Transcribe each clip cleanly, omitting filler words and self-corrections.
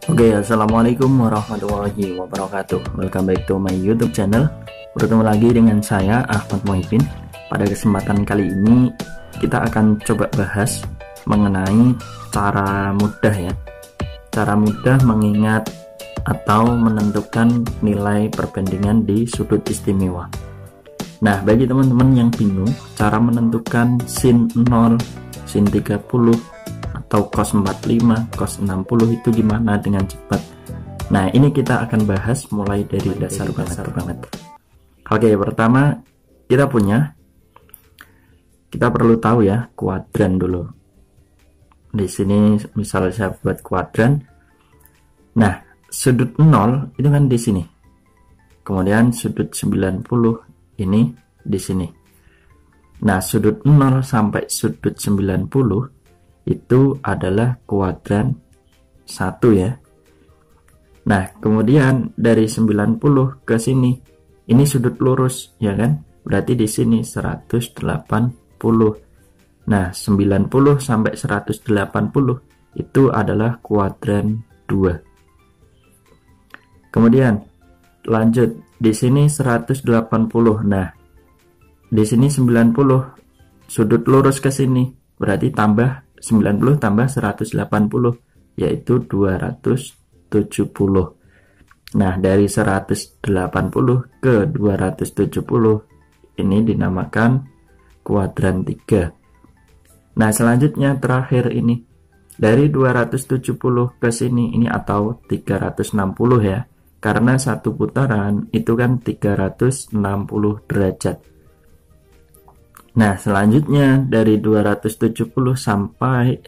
Oke, assalamualaikum warahmatullahi wabarakatuh. Welcome back to my YouTube channel. Bertemu lagi dengan saya Ahmad Muhyiddin. Pada kesempatan kali ini kita akan coba bahas mengenai cara mudah ya. Cara mudah mengingat atau menentukan nilai perbandingan di sudut istimewa. Nah, bagi teman-teman yang bingung cara menentukan sin 0, sin 30 atau cos 45, cos 60 itu gimana dengan cepat. Nah, ini kita akan bahas mulai dari dasar banget. Oke, pertama kita perlu tahu ya kuadran dulu. Di sini misalnya saya buat kuadran. Nah, sudut 0 itu kan di sini. Kemudian sudut 90 ini di sini. Nah, sudut 0 sampai sudut 90 itu adalah kuadran 1 ya. Nah, kemudian dari 90 ke sini ini sudut lurus ya kan? Berarti di sini 180. Nah, 90 sampai 180 itu adalah kuadran 2. Kemudian lanjut di sini 180. Nah, di sini 90 sudut lurus ke sini berarti tambah 90 tambah 180 yaitu 270. Nah, dari 180 ke 270 ini dinamakan kuadran 3. Nah, selanjutnya terakhir ini dari 270 ke sini ini atau 360 ya. Karena satu putaran itu kan 360 derajat. Nah, selanjutnya dari 270 sampai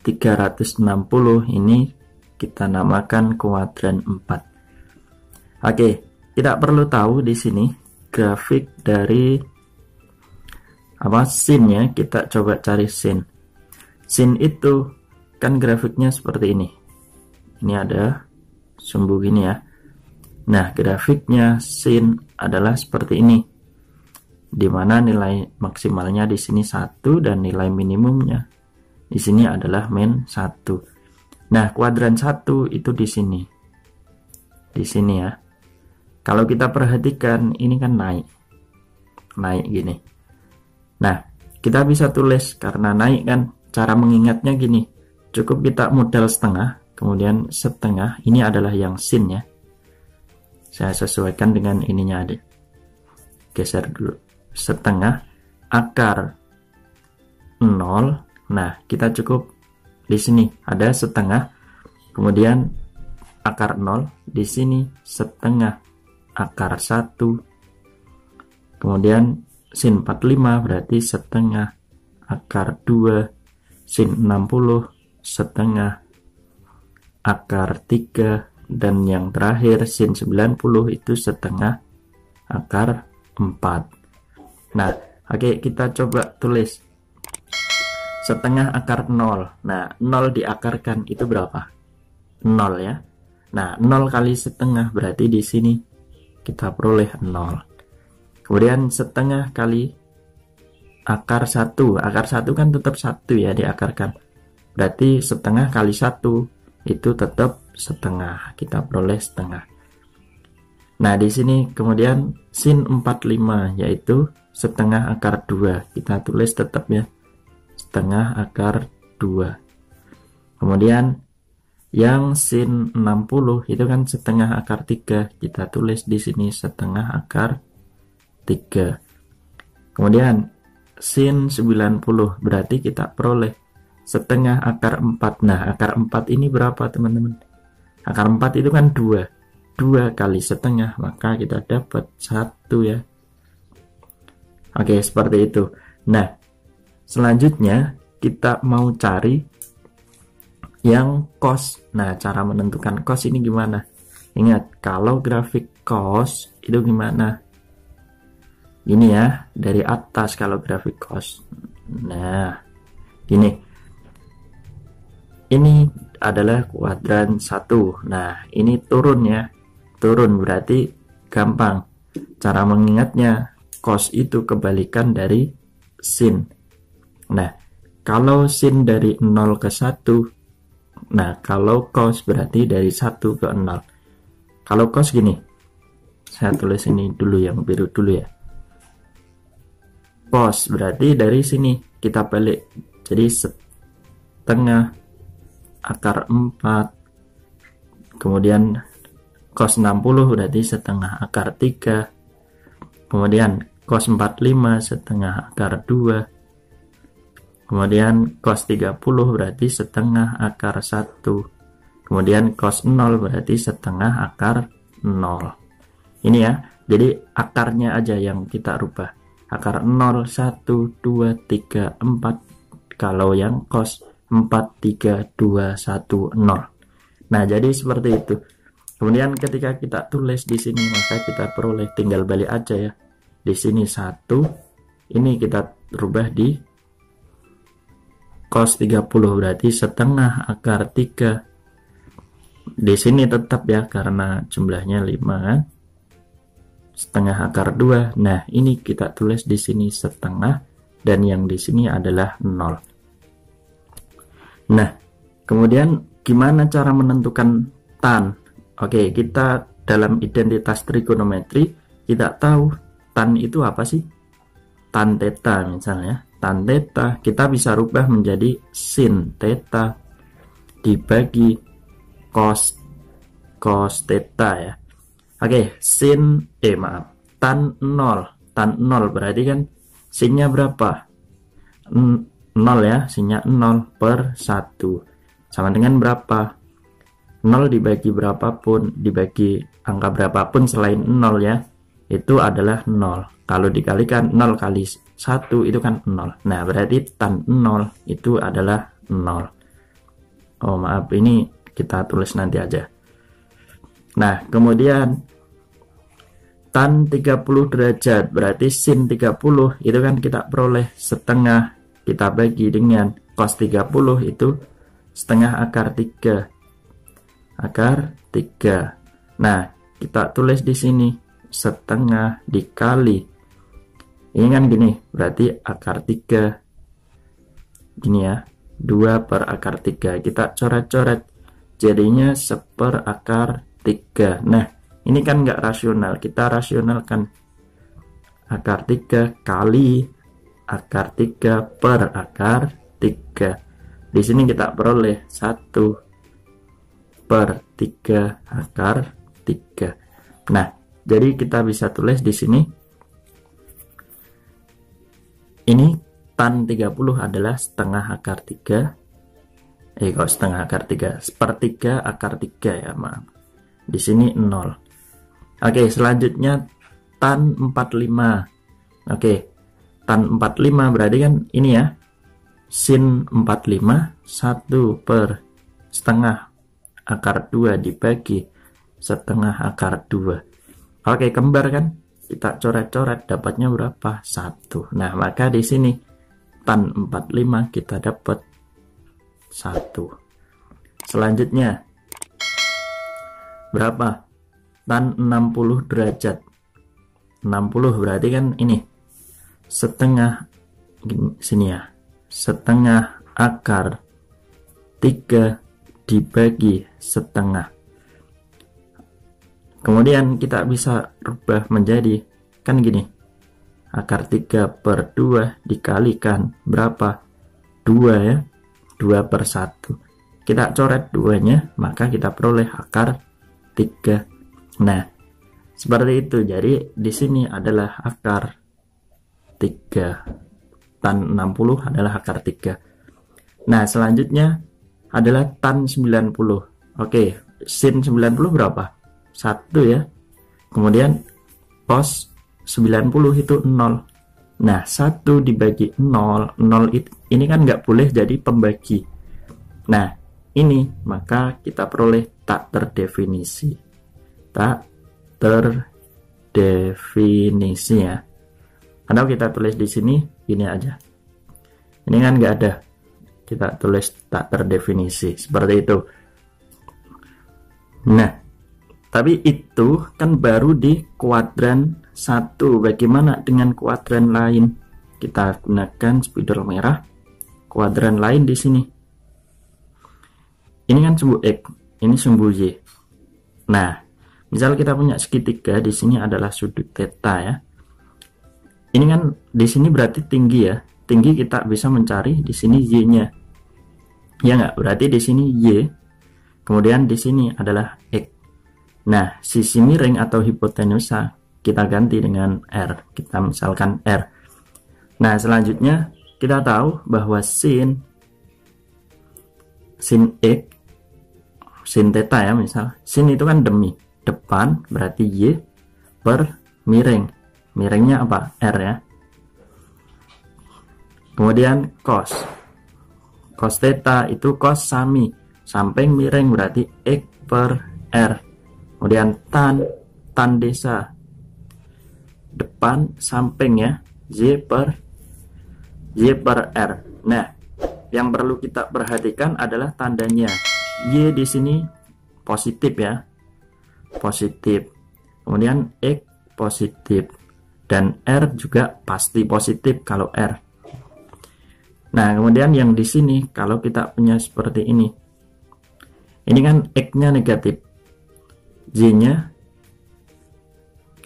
360 ini kita namakan kuadran 4. Oke, tidak perlu tahu di sini grafik dari sin ya. Kita coba cari sin. Sin itu kan grafiknya seperti ini. Ini ada sumbu gini ya. Nah, grafiknya sin adalah seperti ini, di mana nilai maksimalnya di sini 1 dan nilai minimumnya di sini adalah min 1. Nah, kuadran 1 itu di sini. Di sini ya. Kalau kita perhatikan ini kan naik gini. Nah, kita bisa tulis karena naik kan, cara mengingatnya gini. Cukup kita modal setengah, kemudian setengah ini adalah yang sin ya. Saya sesuaikan dengan ininya adik. Geser dulu. Setengah akar 0. Nah, kita cukup di sini ada setengah, kemudian akar 0, di sini setengah akar 1, kemudian sin 45 berarti setengah akar 2, sin 60 setengah akar 3, dan yang terakhir sin 90 itu setengah akar 4. Nah, oke, kita coba tulis setengah akar 0. Nah, 0 diakarkan itu berapa? 0 ya. Nah, 0 kali setengah berarti di sini kita peroleh 0. Kemudian setengah kali akar 1. Akar 1 kan tetap 1 ya diakarkan. Berarti setengah kali 1 itu tetap setengah. Kita peroleh setengah. Nah, di sini kemudian sin 45 yaitu setengah akar 2. Kita tulis tetap ya. Setengah akar 2. Kemudian yang sin 60 itu kan setengah akar 3. Kita tulis di sini setengah akar 3. Kemudian sin 90 berarti kita peroleh setengah akar 4. Nah, akar 4 ini berapa teman-teman? Akar 4 itu kan 2. 2 kali setengah, maka kita dapat 1 ya. Oke, seperti itu. Nah, selanjutnya kita mau cari yang cos. Nah, cara menentukan cos ini gimana? Ingat, kalau grafik cos itu gimana? Ini ya, dari atas kalau grafik cos. Nah, gini. Ini adalah kuadran 1. Nah, ini turun ya. Turun berarti gampang. Cara mengingatnya, cos itu kebalikan dari sin. Nah, kalau sin dari 0 ke 1 Nah, kalau cos berarti dari 1 ke 0. Kalau cos gini, saya tulis ini dulu yang biru dulu ya. Cos berarti dari sini kita balik, jadi setengah akar 4, kemudian cos 60 berarti setengah akar 3, kemudian cos 45 setengah akar 2, kemudian cos 30 berarti setengah akar 1, kemudian cos 0 berarti setengah akar 0. Ini ya, jadi akarnya aja yang kita rubah. Akar 0, 1, 2, 3, 4. Kalau yang cos 4, 3, 2, 1, 0. Nah, jadi seperti itu. Kemudian ketika kita tulis di sini, maka kita peroleh, tinggal balik aja ya. Di sini 1, ini kita rubah di cos 30 berarti setengah akar 3. Di sini tetap ya karena jumlahnya 5 kan. Setengah akar 2. Nah, ini kita tulis di sini setengah dan yang di sini adalah 0. Nah, kemudian gimana cara menentukan tan? Oke, kita dalam identitas trigonometri kita tahu tan itu apa sih? Tan theta misalnya. Tan theta kita bisa rubah menjadi sin theta dibagi cos theta ya. Oke, tan 0. Tan 0 berarti kan sinnya berapa? 0 ya, sinnya 0 per 1. Sama dengan berapa? 0 dibagi berapapun, dibagi angka berapapun selain 0 ya, itu adalah 0. Kalau dikalikan 0 kali 1 itu kan 0. Nah, berarti tan 0 itu adalah 0. Oh, maaf, ini kita tulis nanti aja. Nah, kemudian tan 30 derajat berarti sin 30 itu kan kita peroleh setengah, kita bagi dengan cos 30 itu setengah akar 3. Akar 3. Nah, kita tulis di sini setengah dikali. Ini kan gini, berarti akar 3. Gini ya, 2 per akar 3. Kita coret-coret. Jadinya 1/4 akar 3. Nah, ini kan nggak rasional. Kita rasionalkan. Akar 3 kali akar 3 per akar 3. Di sini kita peroleh 1/3 akar 3. Nah, jadi kita bisa tulis di sini. Ini tan 30 adalah setengah akar 3. Kok setengah akar 3? 1/3 akar 3 ya, maaf. Di sini 0. Oke, selanjutnya tan 45. Oke, tan 45 berarti kan ini ya. Sin 45 1 per setengah akar 2 dibagi setengah akar 2. Oke, kembar kan? Kita coret-coret dapatnya berapa? 1. Nah, maka di sini tan 45 kita dapat 1. Selanjutnya berapa? Tan 60 derajat. 60 berarti kan ini setengah sini ya. Setengah akar 3 dibagi setengah. Kemudian kita bisa rubah menjadi kan gini. Akar 3/2 dikalikan berapa? 2 ya. 2/1. Kita coret 2-nya, maka kita peroleh akar 3. Nah, seperti itu. Jadi di sini adalah akar 3. Tan 60 adalah akar 3. Nah, selanjutnya adalah tan 90. Oke, sin 90 berapa? 1 ya. Kemudian cos 90 itu 0. Nah, 1 dibagi 0, 0 ini kan nggak boleh jadi pembagi. Nah, ini maka kita peroleh tak terdefinisi. Tak terdefinisi ya. Karena kita tulis di sini ini aja. Ini kan nggak ada. Kita tulis tak terdefinisi seperti itu. Nah, tapi itu kan baru di kuadran 1. Bagaimana dengan kuadran lain? Kita gunakan spidol merah. Kuadran lain di sini. ini kan sumbu X, ini sumbu Y. Nah, misal kita punya segitiga, di sini adalah sudut theta ya. Ini kan di sini berarti tinggi ya. Tinggi kita bisa mencari di sini Y-nya. Ya nggak? Berarti di sini Y. Kemudian di sini adalah X. Nah, sisi miring atau hipotenusa kita ganti dengan R. Kita misalkan R. Nah, selanjutnya kita tahu bahwa sin X, sin theta ya misal. Sin itu kan demi. Depan berarti Y per miring. Miringnya apa? R ya. Kemudian cos. Cos theta itu cos sami. Samping miring berarti X per R. Kemudian tan desa. Depan samping ya. Y per R. Nah, yang perlu kita perhatikan adalah tandanya. Y di sini positif ya. Positif. Kemudian X positif. Dan R juga pasti positif kalau R. Nah, kemudian yang di sini kalau kita punya seperti ini. Ini kan X-nya negatif. Y-nya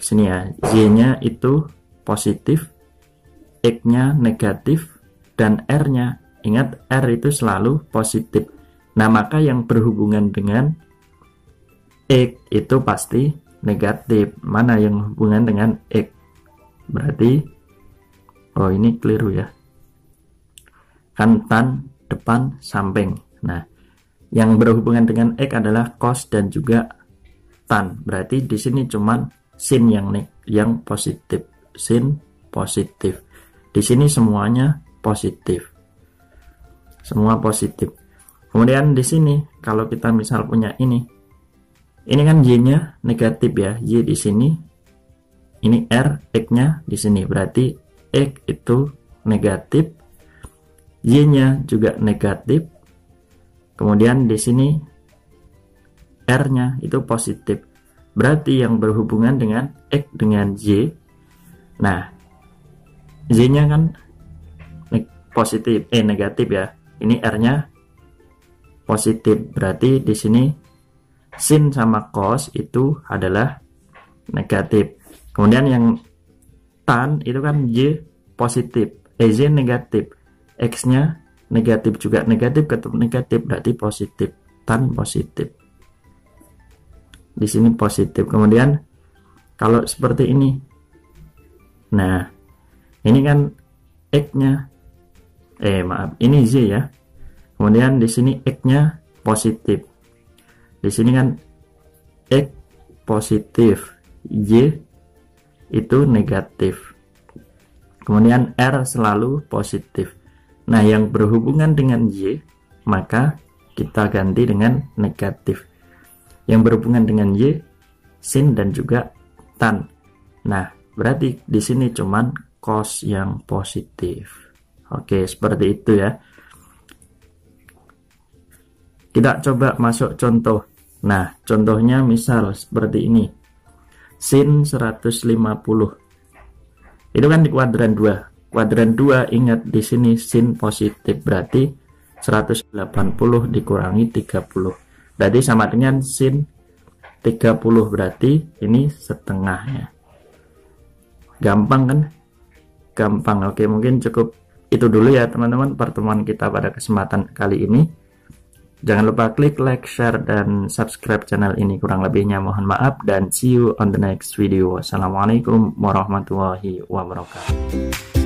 sini ya. Y-nya itu positif, X-nya negatif, dan R-nya, ingat R itu selalu positif. Nah, maka yang berhubungan dengan X itu pasti negatif. Mana yang hubungan dengan X? Berarti, oh ini keliru ya. Kan tan, depan, samping. Nah, yang berhubungan dengan X adalah cos dan juga tan. Berarti di sini cuman sin yang positif. Sin positif. Di sini semuanya positif. Semua positif. Kemudian di sini kalau kita misal punya ini kan Y-nya negatif ya. Y di sini. Ini R, X-nya di sini. Berarti X itu negatif. Y-nya juga negatif. Kemudian di sini R-nya itu positif. Berarti yang berhubungan dengan X dengan Y. Nah, Y-nya kan positif, negatif ya. Ini R-nya positif. Berarti di sini sin sama cos itu adalah negatif. Kemudian yang tan itu kan Y positif, Y negatif. X-nya negatif juga negatif ketemu negatif berarti positif. Tan positif. Di sini positif. Kemudian kalau seperti ini. Nah, ini kan X-nya maaf, ini Z ya. Kemudian di sini X-nya positif. Di sini kan X positif, Y itu negatif. Kemudian R selalu positif. Nah, yang berhubungan dengan Y, maka kita ganti dengan negatif. Yang berhubungan dengan Y, sin dan juga tan. Nah, berarti di sini cuman cos yang positif. Oke, seperti itu ya. Kita coba masuk contoh. Nah, contohnya misal seperti ini. Sin 150. Itu kan di kuadran 2. Kuadran 2 ingat di sini sin positif. Berarti 180 dikurangi 30. Berarti sama dengan sin 30. Berarti ini setengahnya. Gampang kan? Gampang. Oke, mungkin cukup itu dulu ya teman-teman pertemuan kita pada kesempatan kali ini. Jangan lupa klik like, share, dan subscribe channel ini. Kurang lebihnya mohon maaf dan see you on the next video. Wassalamualaikum warahmatullahi wabarakatuh.